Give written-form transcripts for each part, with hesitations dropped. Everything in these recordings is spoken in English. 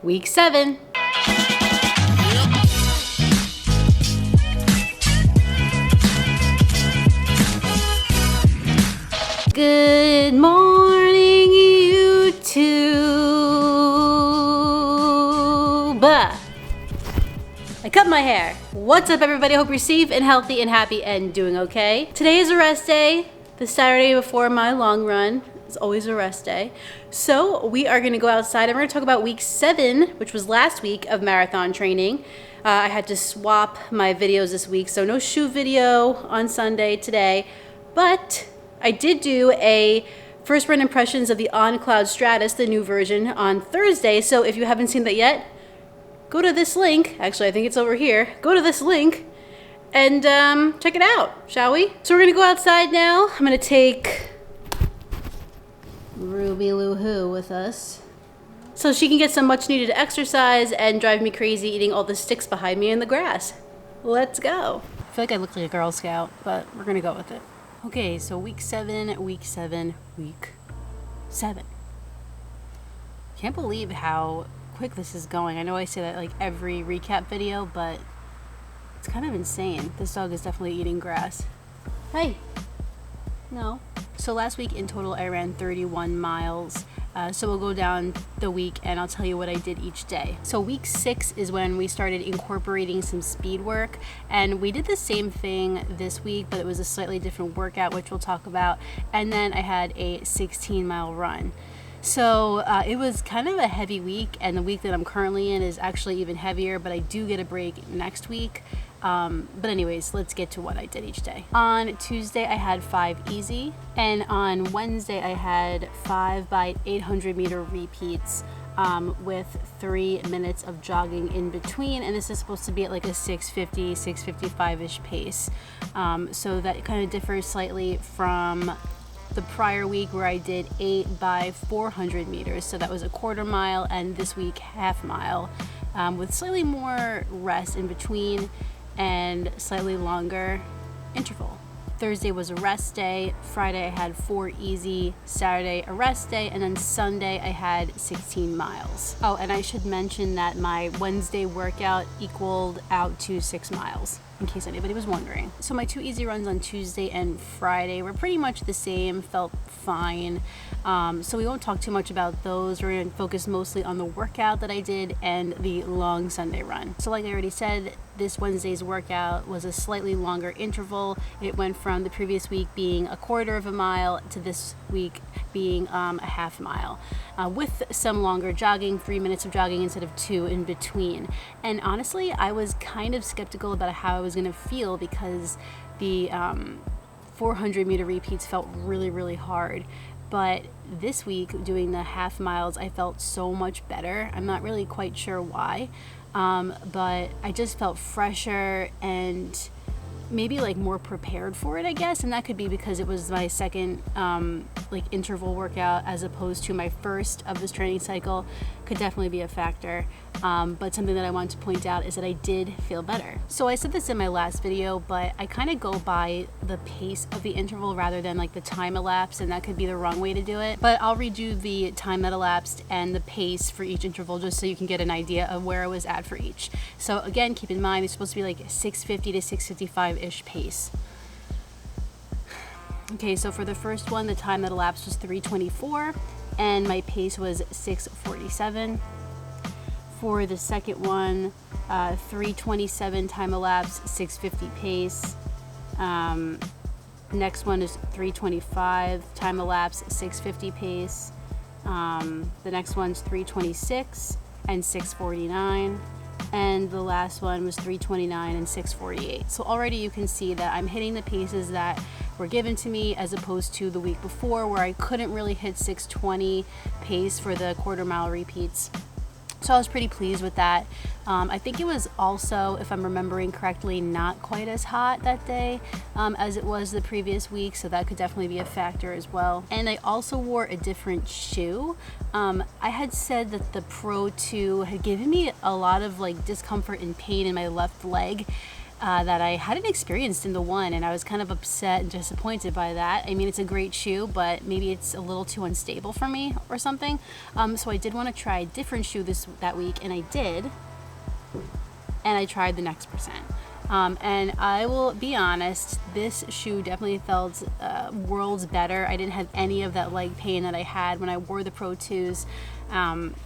Week 7. Good morning, YouTube. I cut my hair. What's up, everybody? Hope you're safe and healthy and happy and doing okay. Today is a rest day. The Saturday before my long run is always a rest day. So we are going to go outside and we're going to talk about week 7, which was last week of marathon training. I had to swap my videos this week, so no shoe video on Sunday today, but I did do a first run impressions of the On Cloud Stratus, the new version, on Thursday. So if you haven't seen that yet, go to this link. Actually, I think it's over here. Go to this link and check it out, shall we? So we're gonna go outside now. I'm gonna take Ruby Lou Who with us so she can get some much needed exercise and drive me crazy eating all the sticks behind me in the grass. Let's go. I feel like I look like a Girl Scout, but we're gonna go with it. Okay, so week 7. Can't believe how quick this is going. I know I say that like every recap video, but it's kind of insane. This dog is definitely eating grass. Hey, no. So last week in total I ran 31 miles. So we'll go down the week and I'll tell you what I did each day. So week 6 is when we started incorporating some speed work, and we did the same thing this week, but it was a slightly different workout, which we'll talk about. And then I had a 16-mile run. So it was kind of a heavy week, and the week that I'm currently in is actually even heavier, but I do get a break next week. But anyways, let's get to what I did each day. On Tuesday, I had 5 easy, and on Wednesday, I had 5 by 800 meter repeats with 3 minutes of jogging in between, and this is supposed to be at like a 650, 655-ish pace. So that kind of differs slightly from the prior week where I did 8 by 400 meters. So that was a quarter mile, and this week half mile, with slightly more rest in between and slightly longer interval. Thursday was a rest day. Friday I had 4 easy. Saturday a rest day, and then Sunday I had 16 miles. Oh, and I should mention that my Wednesday workout equaled out to 6 miles, in case anybody was wondering. So my 2 easy runs on Tuesday and Friday were pretty much the same, felt fine. So we won't talk too much about those. We're going to focus mostly on the workout that I did and the long Sunday run. So like I already said, this Wednesday's workout was a slightly longer interval. It went from the previous week being a quarter of a mile to this week being a half mile, with some longer jogging, 3 minutes of jogging instead of 2 in between. And honestly, I was kind of skeptical about how I was going to feel because the 400 meter repeats felt really, really hard. But this week, doing the half miles, I felt so much better. I'm not really quite sure why, but I just felt fresher and maybe like more prepared for it, I guess. And that could be because it was my second like interval workout as opposed to my first of this training cycle. Could definitely be a factor. But something that I want to point out is that I did feel better. So I said this in my last video, but I kind of go by the pace of the interval rather than like the time elapsed, and that could be the wrong way to do it. But I'll read you the time that elapsed and the pace for each interval just so you can get an idea of where I was at for each. So again, keep in mind it's supposed to be like 650 to 655-ish pace. Okay, so for the first one, the time that elapsed was 3:24 and my pace was 6:47. For the second one, 3:27 time elapsed, 6:50 pace. Next one is 3:25 time elapsed, 6:50 pace. The next one's 3:26 and 6:49. And the last one was 3:29 and 6:48. So already you can see that I'm hitting the paces that were given to me, as opposed to the week before where I couldn't really hit 6:20 pace for the quarter mile repeats. So I was pretty pleased with that. I think it was also, if I'm remembering correctly, not quite as hot that day as it was the previous week, so that could definitely be a factor as well. And I also wore a different shoe. I had said that the Pro 2 had given me a lot of like discomfort and pain in my left leg, that I hadn't experienced in the one, and I was kind of upset and disappointed by that. I mean, it's a great shoe, but maybe it's a little too unstable for me or something. So I did want to try a different shoe that week, and I did. And I tried the Next Percent. And I will be honest, this shoe definitely felt worlds better. I didn't have any of that leg pain that I had when I wore the Pro 2s.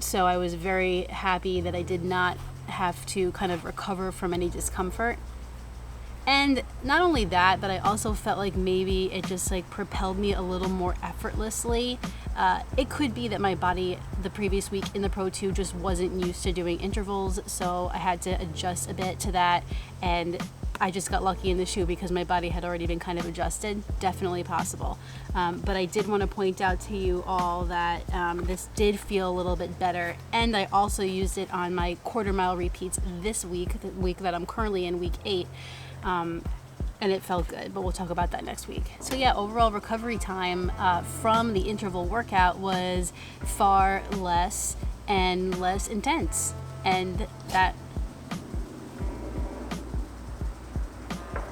So I was very happy that I did not have to kind of recover from any discomfort. And not only that, but I also felt like maybe it just like propelled me a little more effortlessly. It could be that my body the previous week in the Pro 2 just wasn't used to doing intervals, so I had to adjust a bit to that, and I just got lucky in the shoe because my body had already been kind of adjusted. Definitely possible. But I did want to point out to you all that this did feel a little bit better, and I also used it on my quarter mile repeats this week, the week that I'm currently in, week 8. And it felt good, but we'll talk about that next week. So yeah, overall recovery time from the interval workout was far less and less intense. And that,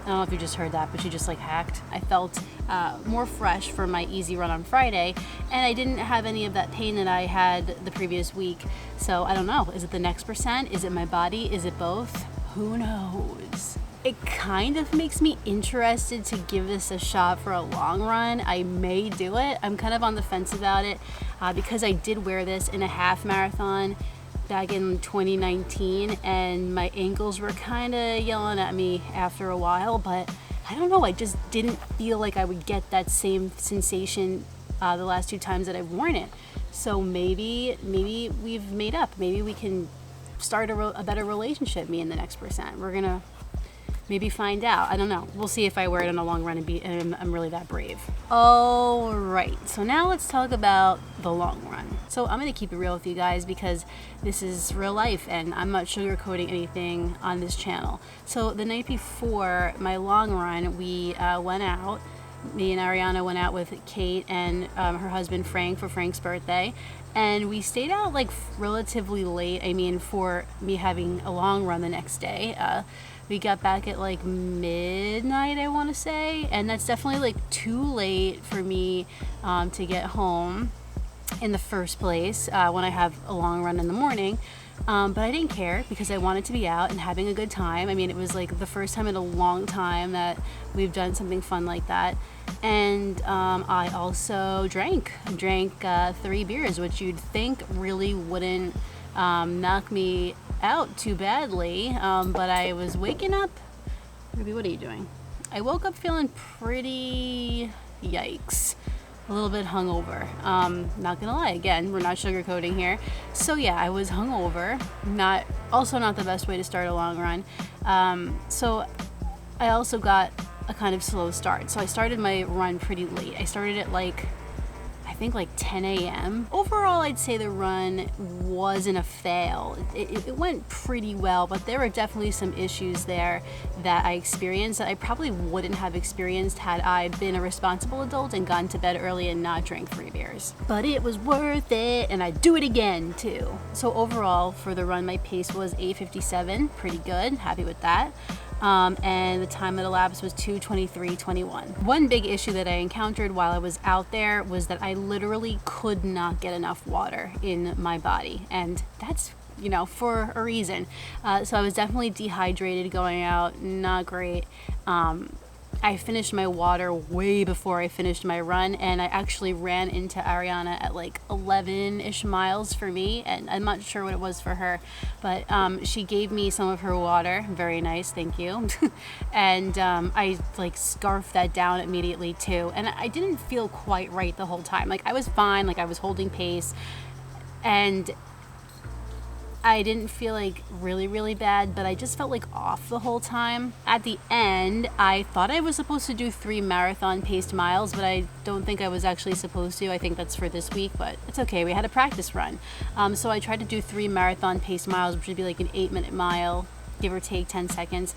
I don't know if you just heard that, but she just like hacked. I felt more fresh for my easy run on Friday, and I didn't have any of that pain that I had the previous week. So I don't know, is it the Next Percent? Is it my body? Is it both? Who knows? It kind of makes me interested to give this a shot for a long run. I may do it. I'm kind of on the fence about it because I did wear this in a half marathon back in 2019, and my ankles were kind of yelling at me after a while, but I don't know, I just didn't feel like I would get that same sensation the last 2 times that I've worn it. So maybe we've made up. Maybe we can start a better relationship, me and the Next Percent. We're gonna maybe find out. I don't know. We'll see if I wear it in a long run and I'm really that brave. All right, so now let's talk about the long run. So I'm gonna keep it real with you guys because this is real life and I'm not sugarcoating anything on this channel. So the night before my long run, we went out. Me and Ariana went out with Kate and her husband Frank for Frank's birthday. And we stayed out like relatively late. I mean, for me having a long run the next day. We got back at like midnight, I want to say. And that's definitely like too late for me to get home in the first place when I have a long run in the morning. But I didn't care because I wanted to be out and having a good time. I mean, it was like the first time in a long time that we've done something fun like that. And I also drank 3 beers, which you'd think really wouldn't knock me out too badly. But I was waking up. Ruby, what are you doing? I woke up feeling pretty yikes. A little bit hungover. Not gonna lie, again, we're not sugarcoating here. So yeah, I was hungover. Not the best way to start a long run. So I also got a kind of slow start. So I started my run pretty late. I started at I think 10 a.m. Overall, I'd say the run wasn't a fail. It went pretty well, but there were definitely some issues there that I experienced that I probably wouldn't have experienced had I been a responsible adult and gone to bed early and not drank 3 beers. But it was worth it, and I'd do it again too. So overall, for the run, my pace was 8:57, pretty good, happy with that. And the time that elapsed was 2:23:21. One big issue that I encountered while I was out there was that I literally could not get enough water in my body, and that's for a reason. So I was definitely dehydrated going out, not great. I finished my water way before I finished my run, and I actually ran into Ariana at 11-ish miles for me, and I'm not sure what it was for her, but she gave me some of her water. Very nice, thank you. And I scarfed that down immediately too, and I didn't feel quite right the whole time. I was fine, I was holding pace, and I didn't feel really, really bad, but I just felt off the whole time. At the end, I thought I was supposed to do 3 marathon paced miles, but I don't think I was actually supposed to. I think that's for this week, but it's okay. We had a practice run. So I tried to do 3 marathon paced miles, which would be an 8-minute mile, give or take 10 seconds.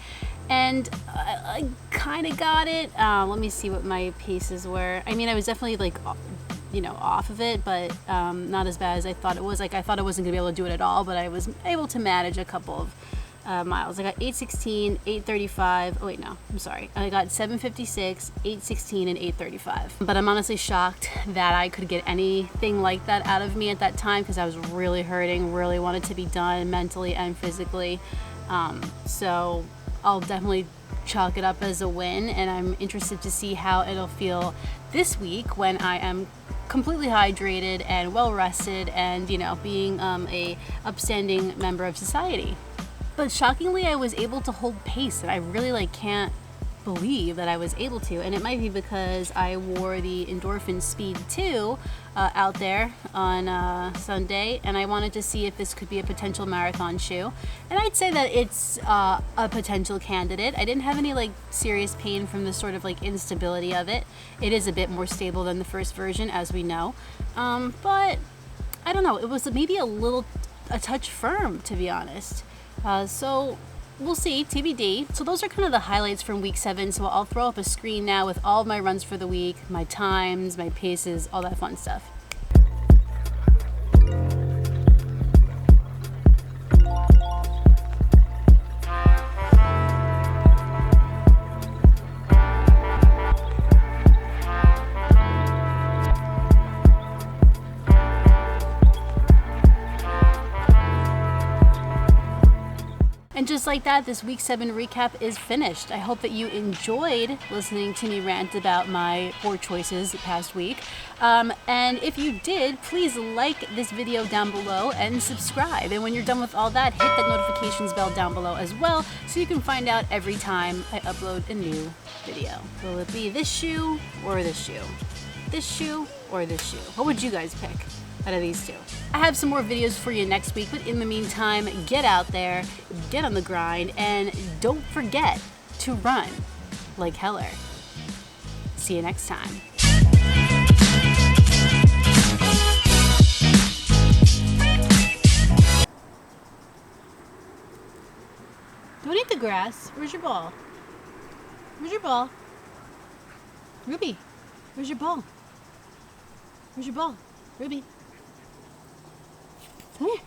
And I kind of got it. Let me see what my paces were. I mean, I was definitely off of it, but not as bad as I thought it was. I thought I wasn't gonna be able to do it at all, but I was able to manage a couple miles. I got 816, 835. Oh wait, no, I'm sorry. I got 756, 816, and 835. But I'm honestly shocked that I could get anything like that out of me at that time, because I was really hurting, really wanted to be done mentally and physically. So I'll definitely chalk it up as a win, and I'm interested to see how it'll feel this week when I am completely hydrated and well rested and, you know, being a upstanding member of society. But shockingly, I was able to hold pace, and I really can't believe that I was able to. And it might be because I wore the Endorphin Speed 2 out there on Sunday, and I wanted to see if this could be a potential marathon shoe. And I'd say that it's a potential candidate. I didn't have any serious pain from the sort of instability of it. It is a bit more stable than the first version, as we know. But I don't know, it was maybe a touch firm, to be honest. So we'll see, TBD. So those are kind of the highlights from week 7. So I'll throw up a screen now with all of my runs for the week, my times, my paces, all that fun stuff. And just like that, this week 7 recap is finished. I hope that you enjoyed listening to me rant about my poor choices past week. And if you did, please like this video down below and subscribe. And when you're done with all that, hit that notifications bell down below as well, so you can find out every time I upload a new video. Will it be this shoe or this shoe? This shoe or this shoe? What would you guys pick out of these two? I have some more videos for you next week, but in the meantime, get out there, get on the grind, and don't forget to run like Heller. See you next time. Don't eat the grass. Where's your ball? Where's your ball? Ruby, where's your ball? Where's your ball? Ruby. Come here.